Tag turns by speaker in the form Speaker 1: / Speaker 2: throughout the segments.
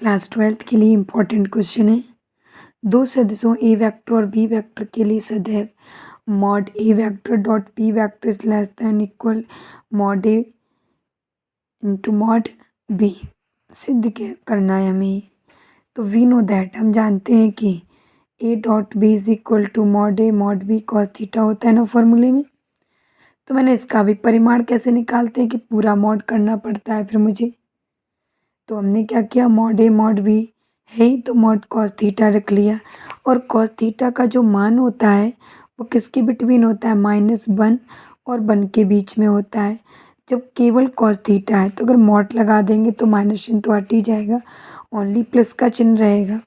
Speaker 1: Class 12th के लिए important question है। दो सदिशों ए वेक्टर और बी वेक्टर के लिए सदैव mod A vector dot B vector is less than equal mod A into mod B करना है हमें। तो वी नो दैट, हम जानते हैं कि A dot B is equal to mod A mod B cos theta होता है ना फॉर्मूले में। तो मैंने इसका भी परिमाण कैसे निकालते हैं कि पूरा मॉड करना पड़ता है फिर मुझे। तो हमने क्या किया, मॉड ए मॉड बी है ही तो मॉड कॉस थीटा रख लिया। और कॉस थीटा का जो मान होता है वो किसके बिटवीन होता है, -1 और 1 के बीच में होता है। जब केवल कॉस थीटा है तो अगर मॉड लगा देंगे तो माइनस चिन्ह तो हट ही जाएगा, ओनली प्लस का चिन्ह रहेगा।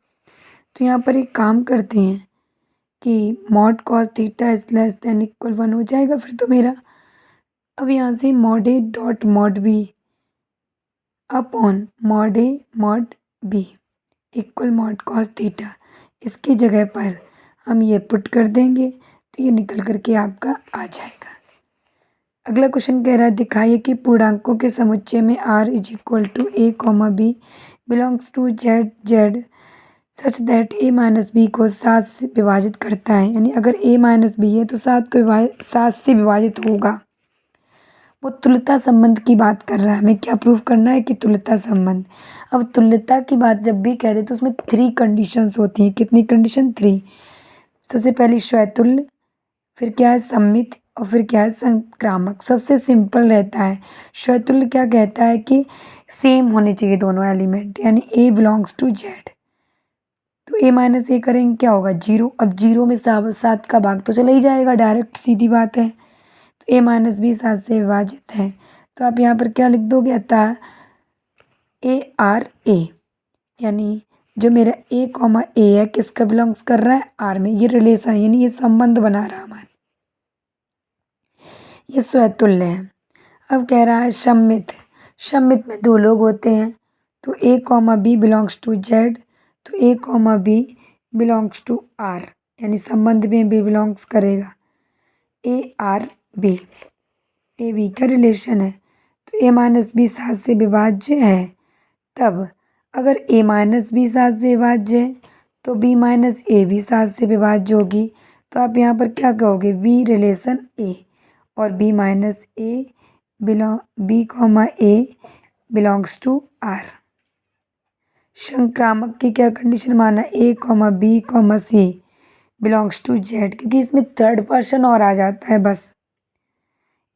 Speaker 1: तो यहाँ पर एक काम करते हैं कि mod cos theta is less than equal 1 हो जाएगा फिर तो मेरा। अब यहाँ से mod A dot mod B upon mod A mod B equal mod cos theta, इसकी जगह पर हम ये पुट कर देंगे तो ये निकल करके आपका आ जाएगा। अगला क्वेश्चन कह रहा है, दिखाइए कि पूर्णांकों के समुच्चय में r is equal to A comma B belongs to Z Z such that A minus B को 7 से विभाजित करता है। यानी अगर a माइनस बी है तो 7 से विभाजित होगा। वो तुल्यता संबंध की बात कर रहा है, हमें क्या प्रूफ करना है कि तुल्यता संबंध। अब तुल्यता की बात जब भी कहते तो उसमें 3 कंडीशंस होती हैं। कितनी कंडीशन, 3। सबसे पहली स्वतुल्य, फिर क्या है सममित, और फिर क्या है संक्रामक। सबसे सिंपल रहता है। स्वतुल्य क्या कहता है कि सेम होने चाहिए दोनों एलिमेंट, यानी ए बिलोंग्स टू जेड। तो ए माइनस ए करेंगे क्या होगा, 0। अब 0 में 7 का भाग तो चला ही जाएगा, डायरेक्ट सीधी बात है। तो ए माइनस बी 7 से विभाजित है, तो आप यहाँ पर क्या लिख दोगे, अतः ए आर ए, यानी जो मेरा ए कॉमा ए है किसका बिलोंग्स कर रहा है, आर में। ये रिलेशन यानी ये संबंध बना रहा हमारा, ये स्वतुल्य है। अब कह रहा है सममित। सममित में 2 लोग होते हैं, तो a comma B belongs to z, तो a comma B belongs to r, यानी संबंध में बी बिलोंग्स करेगा। A r b, a b का रिलेशन है। तो ए माइनस बी 7 से विभाज्य है, तब अगर ए माइनस बी 7 से विभाज्य है तो बी माइनस ए भी 7 से विभाज्य होगी। तो आप यहाँ पर क्या कहोगे, बी रिलेशन ए और b minus a b comma a belongs to r. संक्रामक की क्या कंडीशन माना, a comma b comma c belongs to z, क्योंकि इसमें थर्ड पर्सन और आ जाता है बस।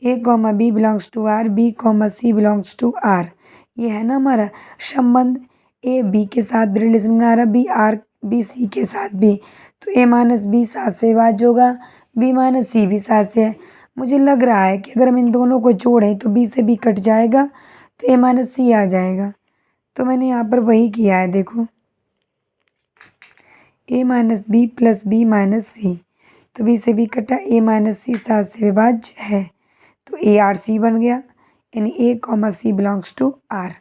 Speaker 1: A comma B belongs to r, b comma c belongs to r. ये है ना हमारा संबंध। ए बी के साथ भी रिलेशन बना रहा, बी आर बी सी के साथ भी। तो ए माइनस बी 7 से विभाज्य होगा, बी माइनस सी भी 7 से है। मुझे लग रहा है कि अगर हम इन दोनों को जोड़ें तो बी से बी कट जाएगा तो ए माइनस सी आ जाएगा। तो मैंने यहाँ पर वही किया है, देखो a minus b plus b minus c, तो बी से बी कटा, ए माइनस सी 7 से विभाज्य है, तो ए आर सी बन गया, यानी a comma c belongs to r.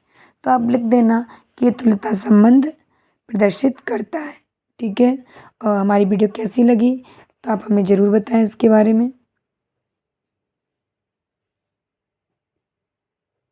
Speaker 1: तो आप लिख देना कि ये तुल्यता संबंध प्रदर्शित करता है। ठीक है, और हमारी वीडियो कैसी लगी तो आप हमें ज़रूर बताएं इसके बारे में।